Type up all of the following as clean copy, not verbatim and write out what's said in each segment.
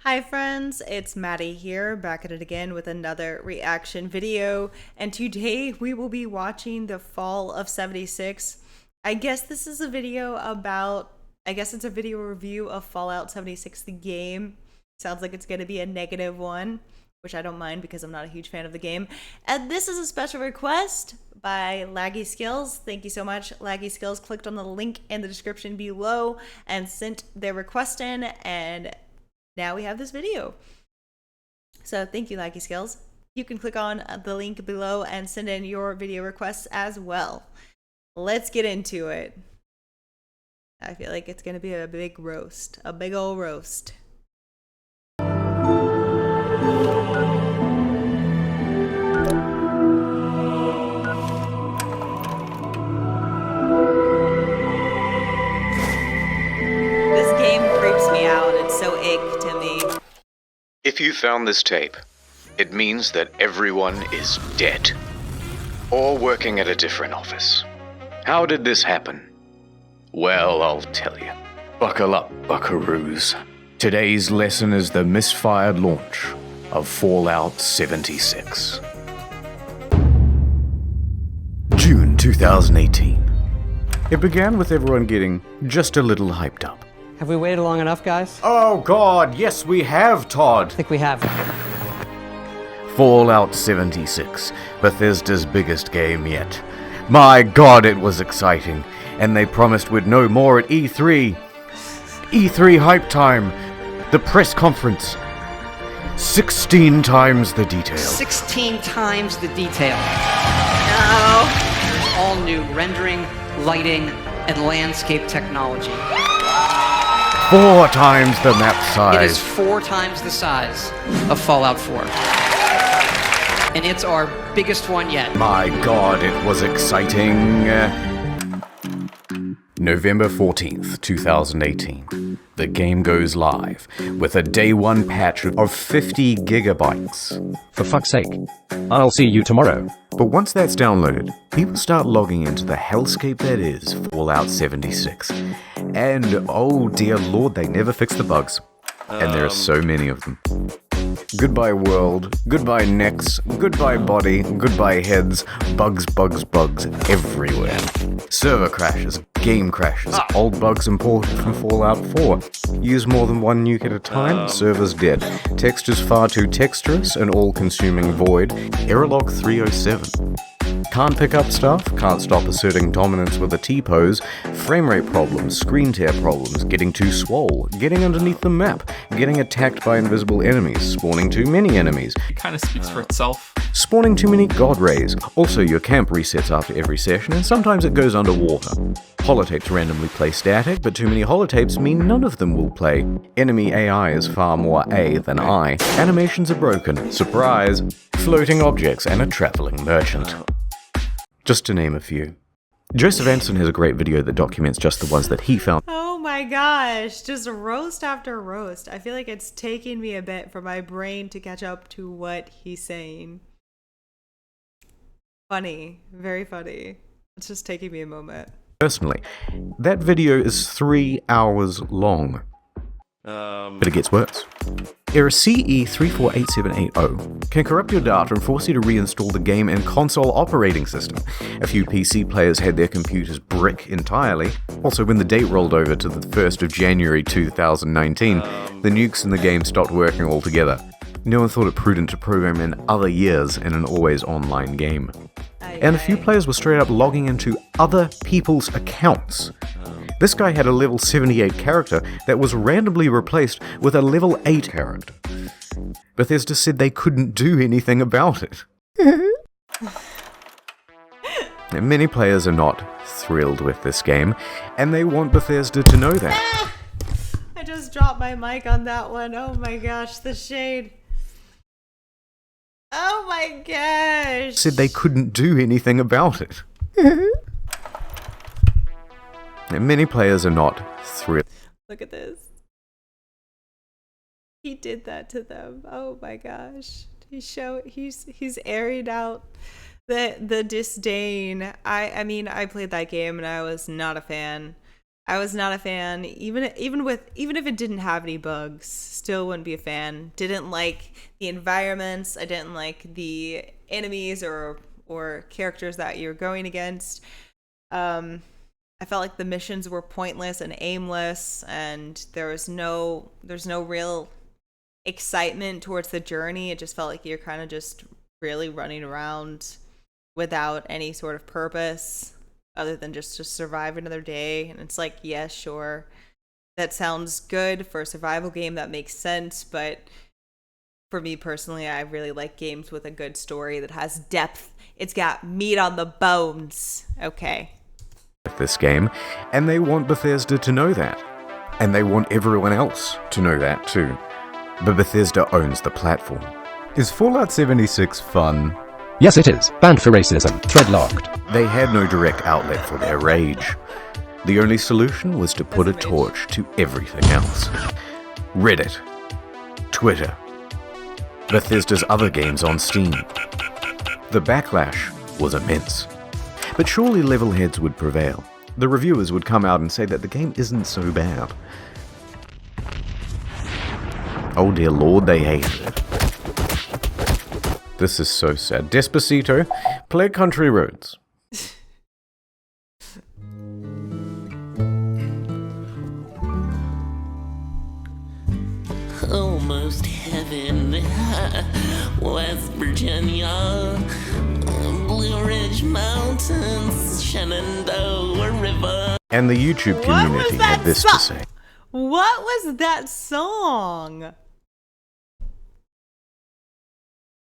Hi friends, it's Maddie here, back at it again with another reaction video, and today we will be watching the Fall of 76. I guess this is a video about, it's a video review of Fallout 76, the game. Sounds like it's going to be a negative one, which I don't mind because I'm not a huge fan of the game. And this is a special request by Laggy Skills. Thank you so much. Laggy Skills clicked on the link in the description below and sent their request in, and now we have this video. So thank you, Laggy Skills. You can click on the link below and send in your video requests as well. Let's get into it. I feel like it's gonna be a big roast, a big old roast. This game creeps me out. It's so ick to me. If you found this tape, it means that everyone is dead. Or working at a different office. How did this happen? Well, I'll tell you. Buckle up, buckaroos. Today's lesson is the misfired launch of Fallout 76. June 2018. It began with everyone getting just a little hyped up. Have we waited long enough, guys? Oh God, yes we have, Todd! I think we have. Fallout 76, Bethesda's biggest game yet. My God, it was exciting, and they promised we'd know more at E3. E3 hype time, the press conference. 16 times the detail. 16 times the detail. No. All new rendering, lighting, and landscape technology. 4 times the map It is size. 4 times the size of Fallout 4. And it's our biggest one yet. My God, it was exciting. November 14th, 2018. The game goes live with a day one patch of 50 gigabytes. For fuck's sake. I'll see you tomorrow. But once that's downloaded, people start logging into the hellscape that is Fallout 76. And oh dear lord, they never fix the bugs. And there are so many of them. Goodbye world, goodbye necks, goodbye body, goodbye heads, bugs, bugs, bugs everywhere. Server crashes, game crashes, old bugs imported from Fallout 4. Use more than one nuke at a time, server's dead. Textures far too texturous, an all-consuming void. Error log 307. Can't pick up stuff, can't stop asserting dominance with a T-pose, framerate problems, screen tear problems, getting too swole, getting underneath the map, getting attacked by invisible enemies, spawning too many enemies. It kind of speaks for itself. Spawning too many god rays. Also, your camp resets after every session, and sometimes it goes underwater. Holotapes randomly play static, but too many holotapes mean none of them will play. Enemy AI is far more A than I. Animations are broken. Surprise! Floating objects and a traveling merchant. Just to name a few. Joseph Anderson has a great video that documents just the ones that he found. Oh my gosh, just roast after roast. I feel like it's taking me a bit for my brain to catch up to what he's saying. Funny, very funny. It's just taking me a moment. Personally, that video is 3 hours long. But it gets worse. Error CE348780 can corrupt your data and force you to reinstall the game and console operating system. A few PC players had their computers brick entirely. Also, when the date rolled over to the 1st of January 2019, the nukes in the game stopped working altogether. No one thought it prudent to program in other years in an always online game. And a few players were straight up logging into other people's accounts. This guy had a level 78 character that was randomly replaced with a level 8 character. Bethesda said they couldn't do anything about it. And many players are not thrilled with this game, and they want Bethesda to know that. I just dropped my mic on that one. Oh my gosh, the shade. Oh my gosh. Said they couldn't do anything about it. And many players are not thrilled. Look at this. He did that to them. Oh my gosh. He's airing out the disdain. I mean, I played that game and I was not a fan. I was not a fan, even if it didn't have any bugs, still wouldn't be a fan. Didn't like the environments. I didn't like the enemies or characters that you're going against. I felt like the missions were pointless and aimless, and there's no real excitement towards the journey. It just felt like you're kind of just really running around without any sort of purpose other than just to survive another day. And it's like, yeah, sure, that sounds good for a survival game. That makes sense. But for me personally, I really like games with a good story that has depth. It's got meat on the bones. Okay. This game, and they want Bethesda to know that. And they want everyone else to know that too. But Bethesda owns the platform. Is Fallout 76 fun? Yes, it is. Banned for racism. Thread locked. They had no direct outlet for their rage. The only solution was to put a torch to everything else. Reddit, Twitter, Bethesda's other games on Steam. The backlash was immense. But surely level heads would prevail. The reviewers would come out and say that the game isn't so bad. Oh dear lord, they hated it. This is so sad. Despacito, play Country Roads. Almost heaven, West Virginia, Blue Ridge Mountains, Shenandoah River. And the YouTube community had this to say. What was that song?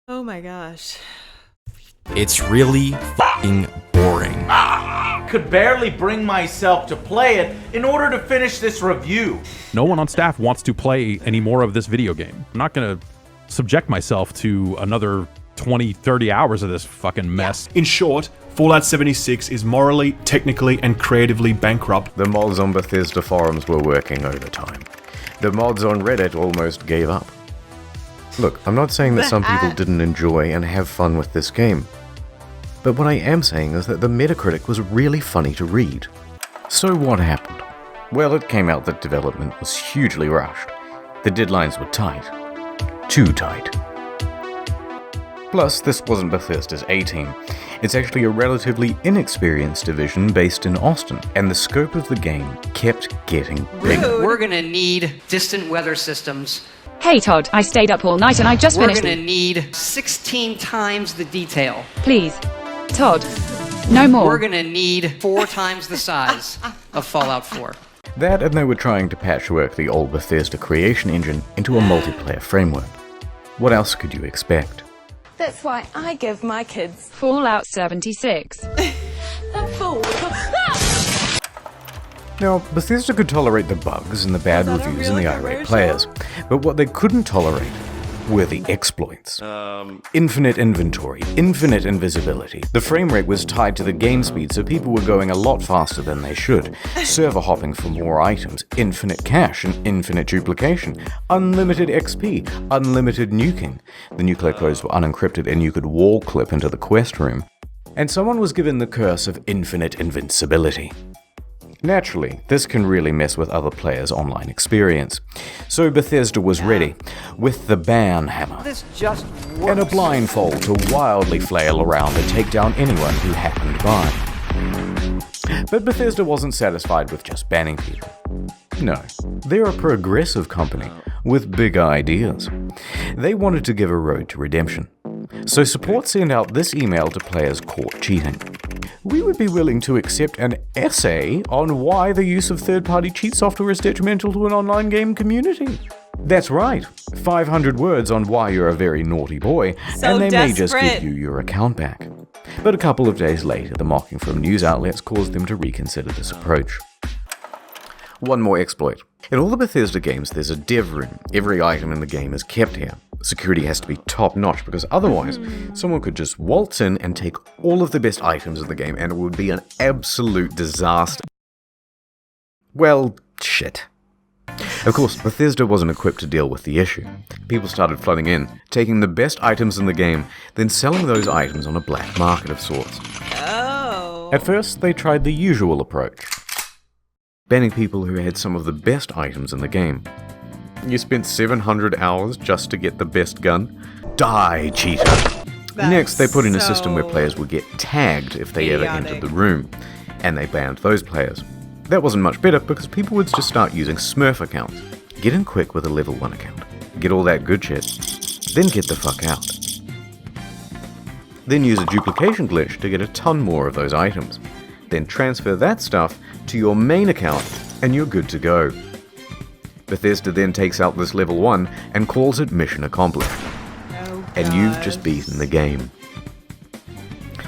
Oh my gosh. It's really fucking boring. Could barely bring myself to play it in order to finish this review. No one on staff wants to play any more of this video game. I'm not gonna subject myself to another 20, 30 hours of this fucking mess. In short, Fallout 76 is morally, technically, and creatively bankrupt. The mods on Bethesda forums were working overtime. The mods on Reddit almost gave up. Look, I'm not saying that some people didn't enjoy and have fun with this game. But what I am saying is that the Metacritic was really funny to read. So what happened? Well, it came out that development was hugely rushed. The deadlines were tight. Too tight. Plus, this wasn't Bethesda's A-team. It's actually a relatively inexperienced division based in Austin, and the scope of the game kept getting bigger. We're gonna need distant weather systems. Hey Todd, I stayed up all night and I just finished. We're gonna need 16 times the detail. Please, Todd, no more. We're gonna need 4 times the size of Fallout 4. That, and they were trying to patchwork the old Bethesda creation engine into a multiplayer framework. What else could you expect? That's why I give my kids Fallout 76. a full. Now, Bethesda could tolerate the bugs and the bad reviews and the irate players, but what they couldn't tolerate were the exploits. Infinite inventory, infinite invisibility. The frame rate was tied to the game speed, so people were going a lot faster than they should. Server hopping for more items, infinite cache and infinite duplication, unlimited XP, unlimited nuking. The nuclear codes were unencrypted and you could wall clip into the quest room. And someone was given the curse of infinite invincibility. Naturally, this can really mess with other players' online experience. So Bethesda was ready, with the ban hammer, and a blindfold to wildly flail around and take down anyone who happened by. But Bethesda wasn't satisfied with just banning people. No, they're a progressive company with big ideas. They wanted to give a road to redemption. So support sent out this email to players caught cheating. We would be willing to accept an essay on why the use of third-party cheat software is detrimental to an online game community. That's right, 500 words on why you're a very naughty boy, and they may just give you your account back. But a couple of days later, the mocking from news outlets caused them to reconsider this approach. One more exploit. In all the Bethesda games, there's a dev room. Every item in the game is kept here. Security has to be top-notch because otherwise, someone could just waltz in and take all of the best items in the game and it would be an absolute disaster. Well, shit. Of course, Bethesda wasn't equipped to deal with the issue. People started flooding in, taking the best items in the game, then selling those items on a black market of sorts. Oh. At first, they tried the usual approach. banning people who had some of the best items in the game. You spent 700 hours just to get the best gun? Die, cheater! Next, they put in a system where players would get tagged if they ever entered the room, and they banned those players. That wasn't much better because people would just start using Smurf accounts. Get in quick with a level 1 account. Get all that good shit. Then get the fuck out. Then use a duplication glitch to get a ton more of those items. Then transfer that stuff to your main account and you're good to go. Bethesda then takes out this level 1 and calls it mission accomplished. And you've just beaten the game.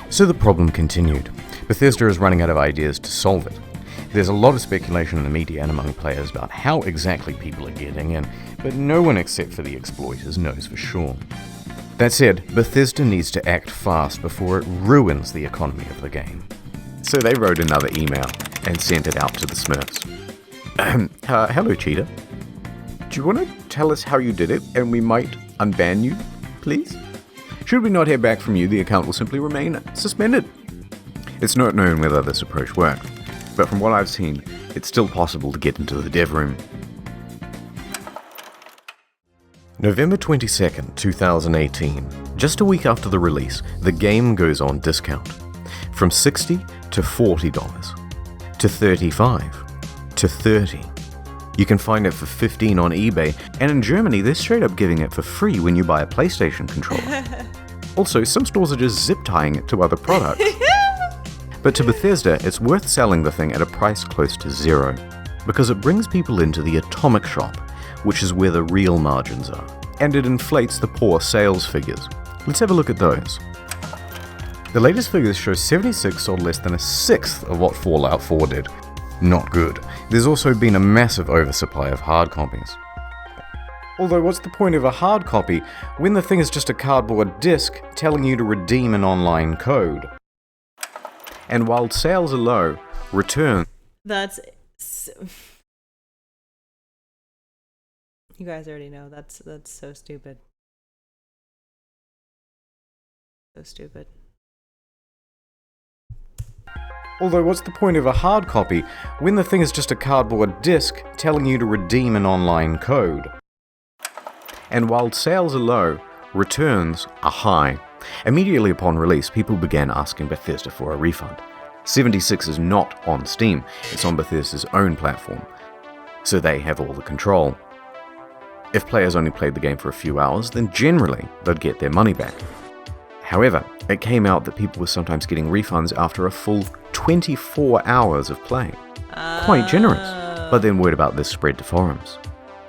So the problem continued. Bethesda is running out of ideas to solve it. There's a lot of speculation in the media and among players about how exactly people are getting in, but no one except for the exploiters knows for sure. That said, Bethesda needs to act fast before it ruins the economy of the game. So they wrote another email and sent it out to the Smurfs. Hello, cheater. Do you want to tell us how you did it and we might unban you, please? Should we not hear back from you, the account will simply remain suspended. It's not known whether this approach worked, but from what I've seen, it's still possible to get into the dev room. November 22nd, 2018. Just a week after the release, the game goes on discount. From $60 to $40, to $35, to $30. You can find it for $15 on eBay, and in Germany they're straight up giving it for free when you buy a PlayStation controller. Also, some stores are just zip tying it to other products. But to Bethesda, it's worth selling the thing at a price close to zero, because it brings people into the atomic shop, which is where the real margins are, and it inflates the poor sales figures. Let's have a look at those. The latest figures show 76 sold less than a sixth of what Fallout 4 did. Not good. There's also been a massive oversupply of hard copies. Although what's the point of a hard copy when the thing is just a cardboard disc telling you to redeem an online code? And while sales are low, return... That's... You guys already know, that's so stupid. So stupid. Although what's the point of a hard copy when the thing is just a cardboard disc telling you to redeem an online code? And while sales are low, returns are high. Immediately upon release, people began asking Bethesda for a refund. 76 is not on Steam, it's on Bethesda's own platform, so they have all the control. If players only played the game for a few hours, then generally they'd get their money back. However, it came out that people were sometimes getting refunds after a full 24 hours of play. Quite generous, but then word about this spread to forums.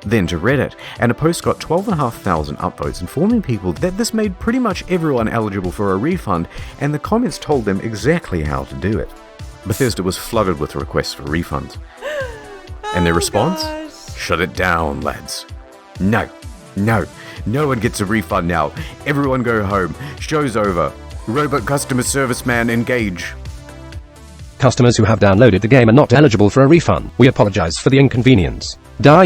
Then to Reddit, and a post got 12,500 upvotes informing people that this made pretty much everyone eligible for a refund, and the comments told them exactly how to do it. Bethesda was flooded with requests for refunds. And their response? Shut it down, lads. No one gets a refund now. Everyone go home. Show's over. Robot customer service man engage. Customers who have downloaded the game are not eligible for a refund. We apologize for the inconvenience. Die.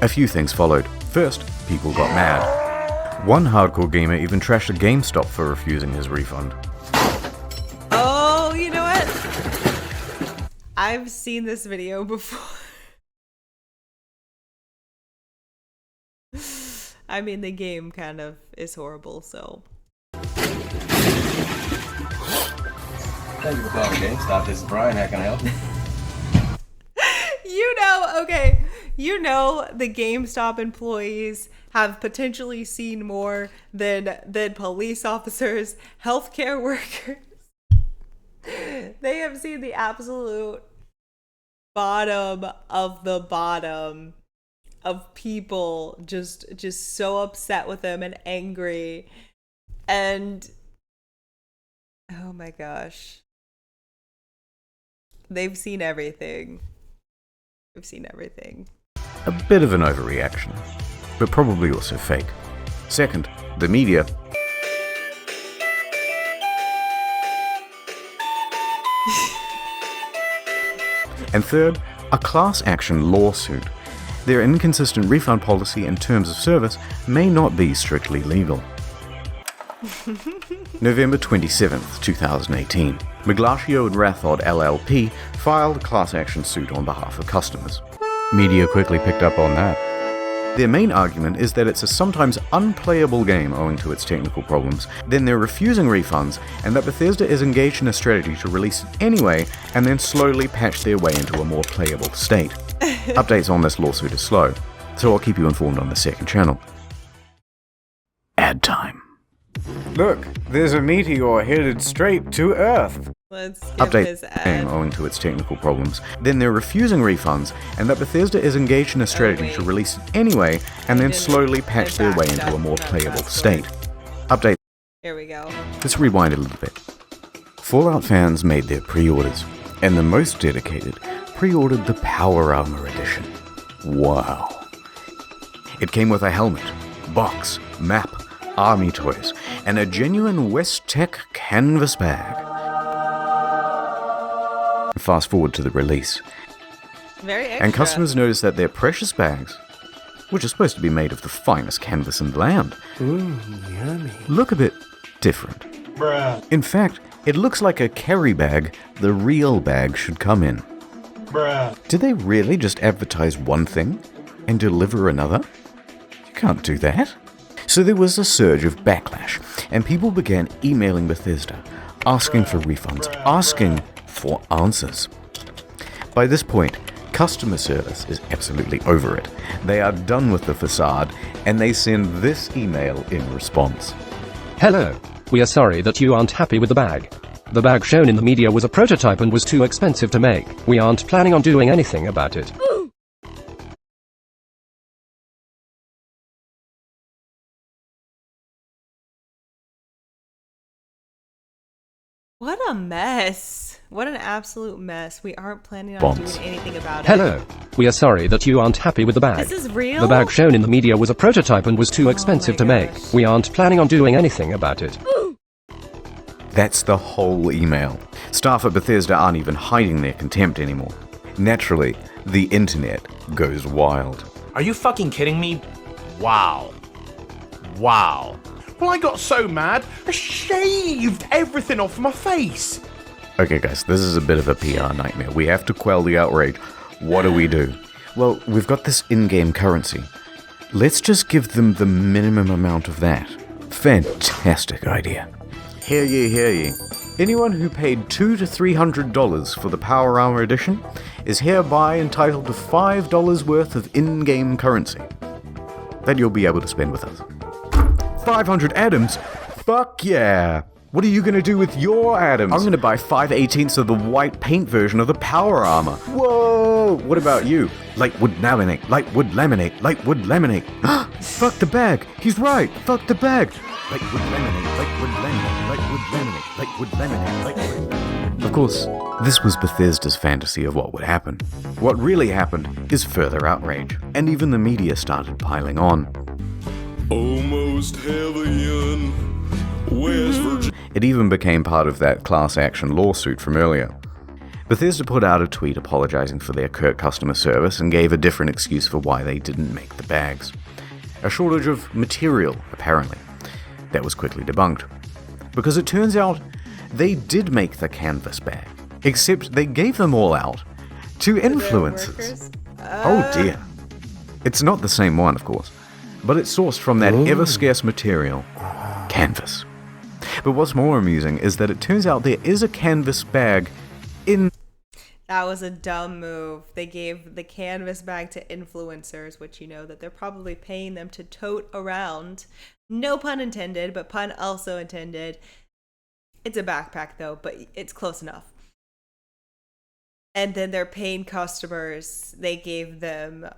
A few things followed. First, people got mad. One hardcore gamer even trashed a GameStop for refusing his refund. Oh, you know what? I've seen this video before. I mean, the game kind of is horrible, so. Thank you for calling GameStop. This is Brian. How can I help you? You know, the GameStop employees have potentially seen more than police officers, healthcare workers. They have seen the absolute bottom of the bottom of people just so upset with them and angry. And oh my gosh. They've seen everything. We've seen everything. A bit of an overreaction, but probably also fake. Second, the media. And third, a class action lawsuit. Their inconsistent refund policy and terms of service may not be strictly legal. November 27th, 2018. Miglatio and Rathod LLP filed a class action suit on behalf of customers. Media quickly picked up on that. Their main argument is that it's a sometimes unplayable game owing to its technical problems, then they're refusing refunds, and that Bethesda is engaged in a strategy to release it anyway and then slowly patch their way into a more playable state. Updates on this lawsuit are slow, so I'll keep you informed on the second channel. Ad time. Look, there's a meteor headed straight to Earth. Let's skip Update this ad. game owing to its technical problems. Then they're refusing refunds, and that Bethesda is engaged in a strategy to release it anyway, and then slowly patch their way into a more playable state. Update. Here we go. Let's rewind a little bit. Fallout fans made their pre-orders, and the most dedicated pre-ordered the Power Armor Edition. Wow. It came with a helmet, box, map, army toys, and a genuine West Tech canvas bag. Fast forward to the release. Very extra. And customers notice that their precious bags, which are supposed to be made of the finest canvas in the land, yummy. look a bit different. Bruh. In fact, it looks like a carry bag the real bag should come in. Bruh. Did they really just advertise one thing and deliver another? You can't do that. So there was a surge of backlash, and people began emailing Bethesda, asking for refunds, asking for answers. By this point, customer service is absolutely over it. They are done with the facade, and they send this email in response. Hello. We are sorry that you aren't happy with the bag. The bag shown in the media was a prototype and was too expensive to make. We aren't planning on doing anything about it. What a mess. What an absolute mess. We aren't planning on doing anything about it. Hello. We are sorry that you aren't happy with the bag. This is real? The bag shown in the media was a prototype and was too expensive to make. We aren't planning on doing anything about it. That's the whole email. Staff at Bethesda aren't even hiding their contempt anymore. Naturally, the internet goes wild. Are you fucking kidding me? Wow. Wow. Well, I got so mad, I shaved everything off my face. Okay guys, this is a bit of a PR nightmare. We have to quell the outrage. What do? Well, we've got this in-game currency. Let's just give them the minimum amount of that. Fantastic idea. Hear ye, hear ye. Anyone who paid $200 to $300 for the Power Armor Edition is hereby entitled to $5 worth of in-game currency that you'll be able to spend with us. 500 atoms? Fuck yeah! What are you gonna do with your atoms? I'm gonna buy 5/18 of the white paint version of the Power Armor. Whoa! What about you? Lightwood laminate, lightwood laminate, lightwood laminate. Fuck the bag! He's right! Fuck the bag! Lightwood laminate, lightwood laminate, lightwood laminate, lightwood laminate, lightwood. Of course, this was Bethesda's fantasy of what would happen. What really happened is further outrage, and even the media started piling on. Almost heaven, West Virginia. It even became part of that class action lawsuit from earlier. Bethesda put out a tweet apologizing for their curt customer service and gave a different excuse for why they didn't make the bags. A shortage of material, apparently. That was quickly debunked. Because it turns out they did make the canvas bag, except they gave them all out to influencers. Oh dear. It's not the same one, of course, but it's sourced from that ever-scarce material, canvas. But what's more amusing is that it turns out there is a canvas bag in... That was a dumb move. They gave the canvas bag to influencers, which you know that they're probably paying them to tote around. No pun intended, but pun also intended. It's a backpack though, but it's close enough. And then their paying customers, they gave them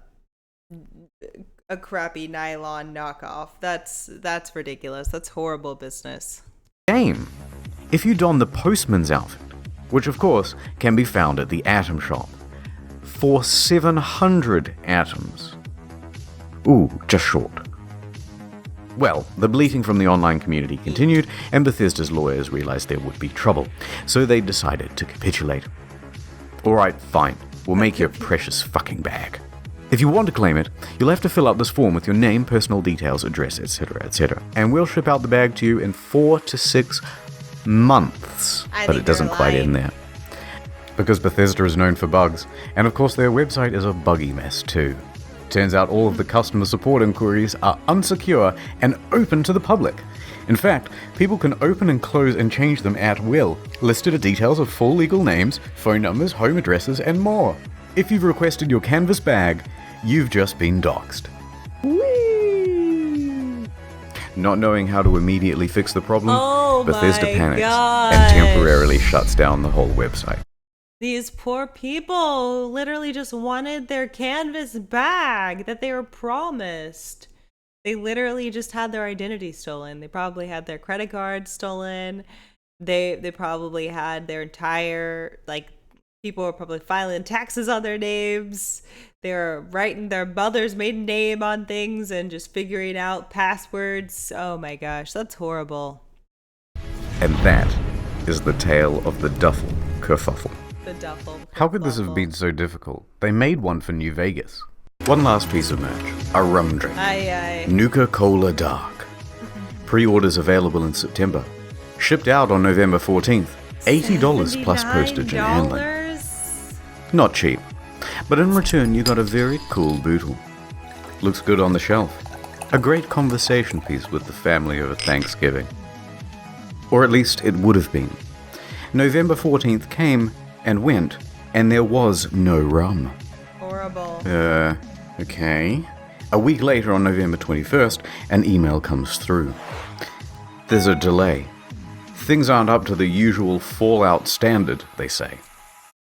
a crappy nylon knockoff. That's ridiculous. That's horrible business. Game. If you don the postman's outfit, which of course can be found at the Atom Shop, for 700 atoms. Ooh, just short. Well, the bleating from the online community continued, and Bethesda's lawyers realized there would be trouble, so they decided to capitulate. Alright, fine, we'll make your precious fucking bag. If you want to claim it, you'll have to fill out this form with your name, personal details, address, etc., etc. And we'll ship out the bag to you in 4 to 6 months. But it doesn't quite end there. Because Bethesda is known for bugs, and of course their website is a buggy mess too. Turns out all of the customer support inquiries are unsecure and open to the public. In fact, people can open and close and change them at will. Listed are details of full legal names, phone numbers, home addresses, and more. If you've requested your canvas bag, you've just been doxxed. Whee! Not knowing how to immediately fix the problem, Bethesda panics and temporarily shuts down the whole website. These poor people literally just wanted their canvas bag that they were promised. They literally just had their identity stolen. They probably had their credit card stolen. They probably had their entire, like, people were probably filing taxes on their names. They were writing their mother's maiden name on things and just figuring out passwords. Oh my gosh, that's horrible. And that is the tale of the duffel kerfuffle. The duffel. How could this have been so difficult? They made one for New Vegas. One last piece of merch. A rum drink. Nuka-Cola Dark. Pre-orders available in September. Shipped out on November 14th. $80 plus postage and handling. Not cheap. But in return you got a very cool bootle. Looks good on the shelf. A great conversation piece with the family over Thanksgiving. Or at least it would have been. November 14th came and went, and there was no rum. Horrible. Okay. A week later, on November 21st, an email comes through. There's a delay. Things aren't up to the usual Fallout standard, they say.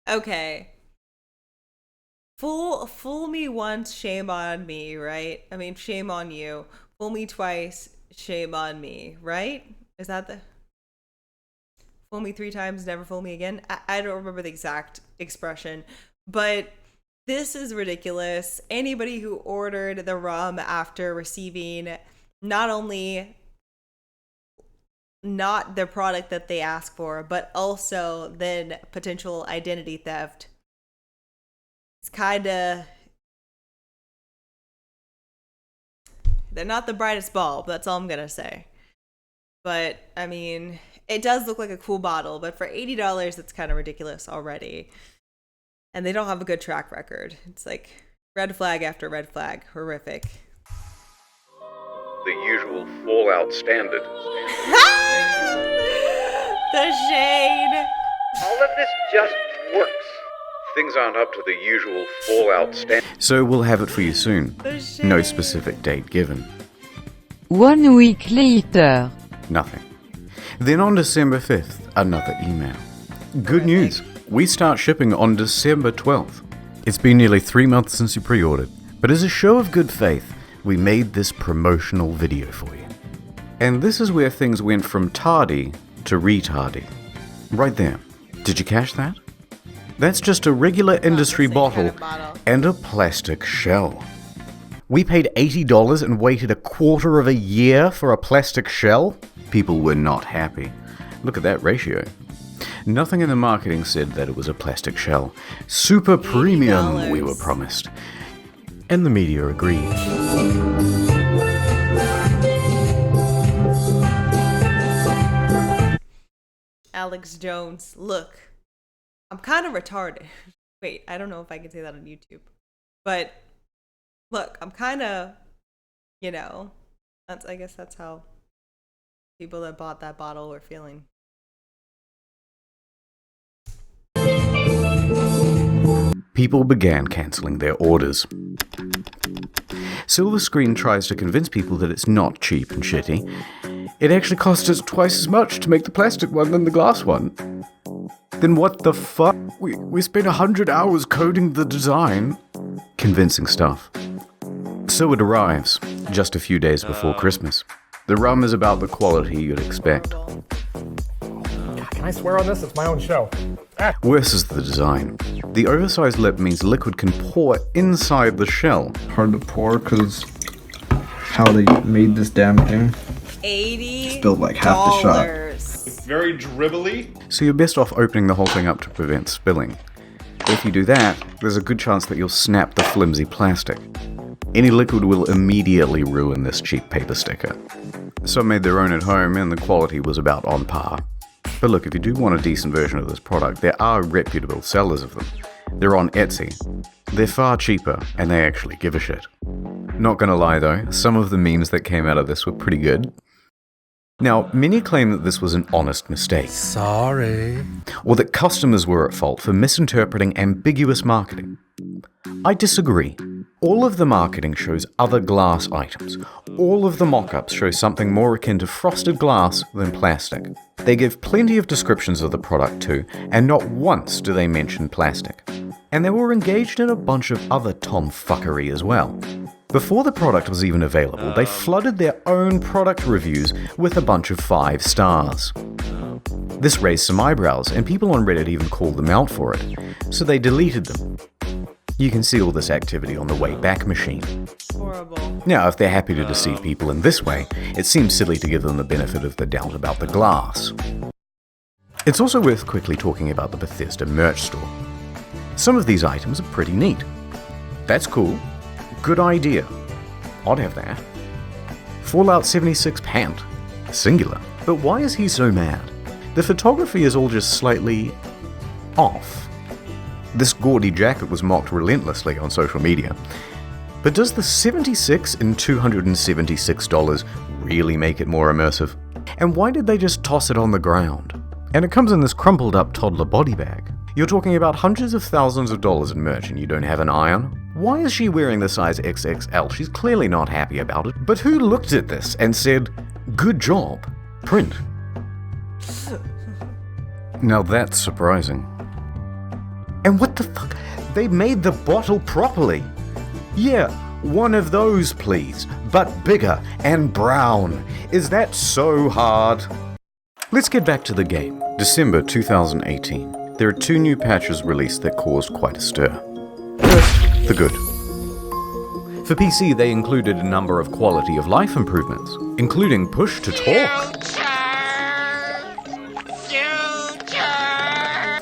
Okay. Fool me once, shame on me, right? I mean, shame on you. Fool me twice, shame on me, right? Is that the... Fool me 3 times, never fool me again? I don't remember the exact expression, but this is ridiculous. Anybody who ordered the rum after receiving not only not the product that they asked for, but also then potential identity theft, it's kind of... They're not the brightest bulb, that's all I'm gonna say. But, I mean, it does look like a cool bottle, but for $80, that's kind of ridiculous already. And they don't have a good track record. It's like red flag after red flag. Horrific. The usual Fallout standard. The shade. All of this just works. Things aren't up to the usual Fallout standard. So we'll have it for you soon. No specific date given. 1 week later. Nothing. Then on December 5th, another email. Good news. We start shipping on December 12th. It's been nearly 3 months since you pre-ordered, but as a show of good faith, we made this promotional video for you. And this is where things went from tardy to retardy. Right there. Did you catch that? That's just a regular industry bottle and a plastic shell. We paid $80 and waited a quarter of a year for a plastic shell? People were not happy. Look at that ratio. Nothing in the marketing said that it was a plastic shell. Super premium, we were promised. And the media agreed. Alex Jones, look. I'm kind of retarded. Wait, I don't know if I can say that on YouTube. But look, I'm kind of, you know, I guess that's how people that bought that bottle were feeling. People began cancelling their orders. Silver Screen tries to convince people that it's not cheap and shitty. It actually costs us twice as much to make the plastic one than the glass one. Then what the fuck? We spent 100 hours coding the design. Convincing stuff. So it arrives, just a few days before Christmas. The rum is about the quality you'd expect. Can I swear on this? It's my own show. Worse is the design. The oversized lip means liquid can pour inside the shell. Hard to pour because how they made this damn thing. $80. Spilled like half the shot. It's very dribbly. So you're best off opening the whole thing up to prevent spilling. Or if you do that, there's a good chance that you'll snap the flimsy plastic. Any liquid will immediately ruin this cheap paper sticker. Some made their own at home and the quality was about on par. But look, if you do want a decent version of this product, there are reputable sellers of them. They're on Etsy. They're far cheaper, and they actually give a shit. Not gonna lie though, some of the memes that came out of this were pretty good. Now, many claim that this was an honest mistake. Sorry. Or that customers were at fault for misinterpreting ambiguous marketing. I disagree. All of the marketing shows other glass items. All of the mock-ups show something more akin to frosted glass than plastic. They give plenty of descriptions of the product too, and not once do they mention plastic. And they were engaged in a bunch of other tomfuckery as well. Before the product was even available, they flooded their own product reviews with a bunch of 5 stars. This raised some eyebrows, and people on Reddit even called them out for it, so they deleted them. You can see all this activity on the Wayback Machine. Horrible. Now, if they're happy to deceive people in this way, it seems silly to give them the benefit of the doubt about the glass. It's also worth quickly talking about the Bethesda merch store. Some of these items are pretty neat. That's cool. Good idea. I'd have that. Fallout 76 pant. Singular. But why is he so mad? The photography is all just slightly off. This gaudy jacket was mocked relentlessly on social media. But does the 76 in $276 really make it more immersive? And why did they just toss it on the ground? And it comes in this crumpled up toddler body bag. You're talking about hundreds of thousands of dollars in merch and you don't have an eye on? Why is she wearing the size XXL? She's clearly not happy about it. But who looked at this and said, "Good job, print"? Now that's surprising. And what the fuck? They made the bottle properly. Yeah, one of those please, but bigger and brown. Is that so hard? Let's get back to the game. December 2018. There are 2 new patches released that caused quite a stir. First, the good. For PC, they included a number of quality of life improvements, including push to talk.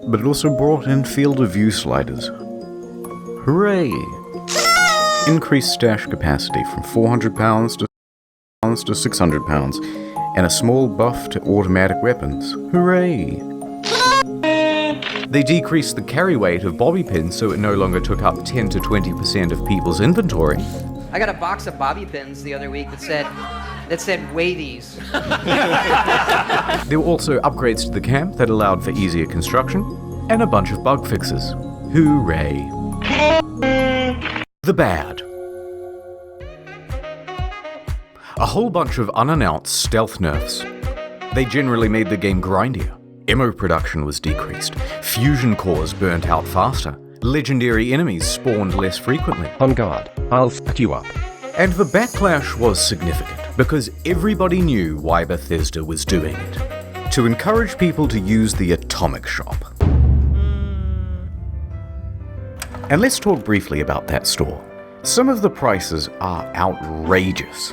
But it also brought in field of view sliders. Hooray! Increased stash capacity from 400 pounds to 600 pounds, and a small buff to automatic weapons. Hooray! They decreased the carry weight of bobby pins so it no longer took up 10 to 20% of people's inventory. I got a box of bobby pins the other week that said weigh these. There were also upgrades to the camp that allowed for easier construction, and a bunch of bug fixes. Hooray! The bad. A whole bunch of unannounced stealth nerfs. They generally made the game grindier. Ammo production was decreased. Fusion cores burnt out faster. Legendary enemies spawned less frequently. On guard, I'll fuck you up. And the backlash was significant, because everybody knew why Bethesda was doing it. To encourage people to use the Atomic Shop. And let's talk briefly about that store. Some of the prices are outrageous.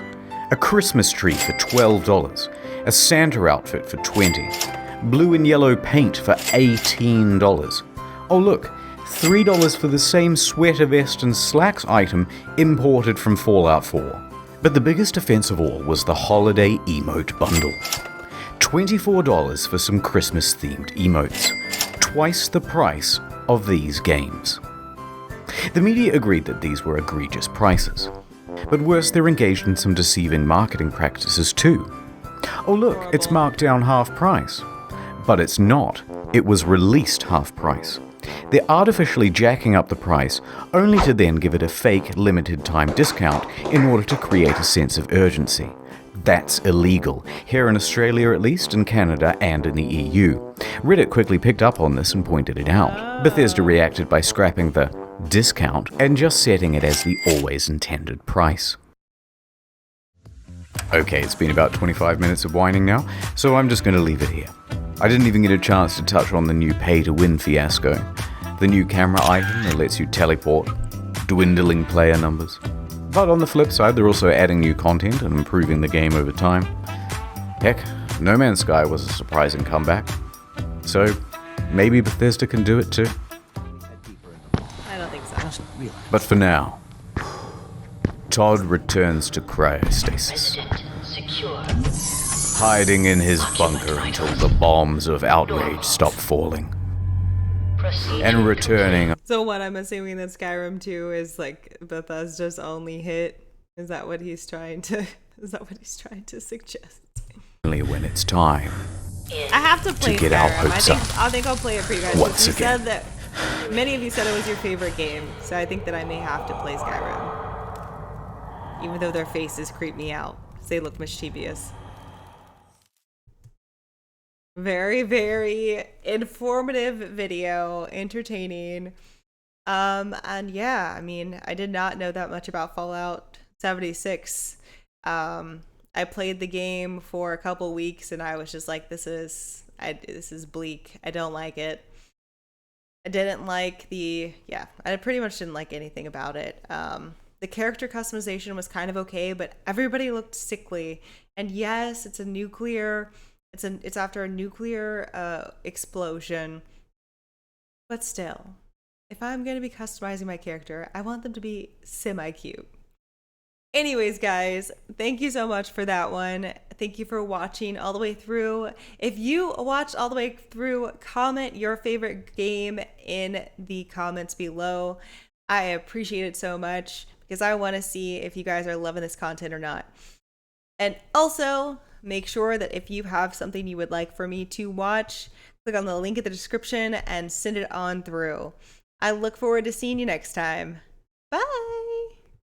A Christmas tree for $12, a Santa outfit for $20, blue and yellow paint for $18. Oh look, $3 for the same sweater vest and slacks item imported from Fallout 4. But the biggest offense of all was the holiday emote bundle. $24 for some Christmas-themed emotes, twice the price of these games. The media agreed that these were egregious prices. But worse, they're engaged in some deceiving marketing practices too. Oh look, it's marked down half price. But it's not. It was released half price. They're artificially jacking up the price, only to then give it a fake limited time discount in order to create a sense of urgency. That's illegal, here in Australia at least, in Canada and in the EU. Reddit quickly picked up on this and pointed it out. Bethesda reacted by scrapping the discount and just setting it as the always intended price. Okay, it's been about 25 minutes of whining now, so I'm just going to leave it here. I didn't even get a chance to touch on the new pay-to-win fiasco, the new camera item that lets you teleport, dwindling player numbers. But on the flip side, they're also adding new content and improving the game over time. Heck, No Man's Sky was a surprising comeback. So, maybe Bethesda can do it too. But for now, Todd returns to cryostasis, hiding in his bunker until the bombs of outrage stop falling, and returning. So what I'm assuming that Skyrim 2 is like Bethesda's only hit. Is that what he's trying to? Is that what he's trying to suggest? Only when it's time I have to play to get Skyrim. our hopes up. I think I'll play it for you guys. Once You again. said that many of you said it was your favorite game, so I think that I may have to play Skyrim, even though their faces creep me out because they look mischievous. Very, very informative video, entertaining. And yeah, I mean, I did not know that much about Fallout 76. I played the game for a couple weeks and I was just like, this is bleak. I don't like it. I didn't like I pretty much didn't like anything about it. The character customization was kind of okay, but everybody looked sickly. And yes, it's after a nuclear explosion. But still, if I'm going to be customizing my character, I want them to be semi-cute. Anyways, guys, thank you so much for that one. Thank you for watching all the way through. If you watched all the way through, comment your favorite game in the comments below. I appreciate it so much because I want to see if you guys are loving this content or not. And also, make sure that if you have something you would like for me to watch, click on the link in the description and send it on through. I look forward to seeing you next time. Bye!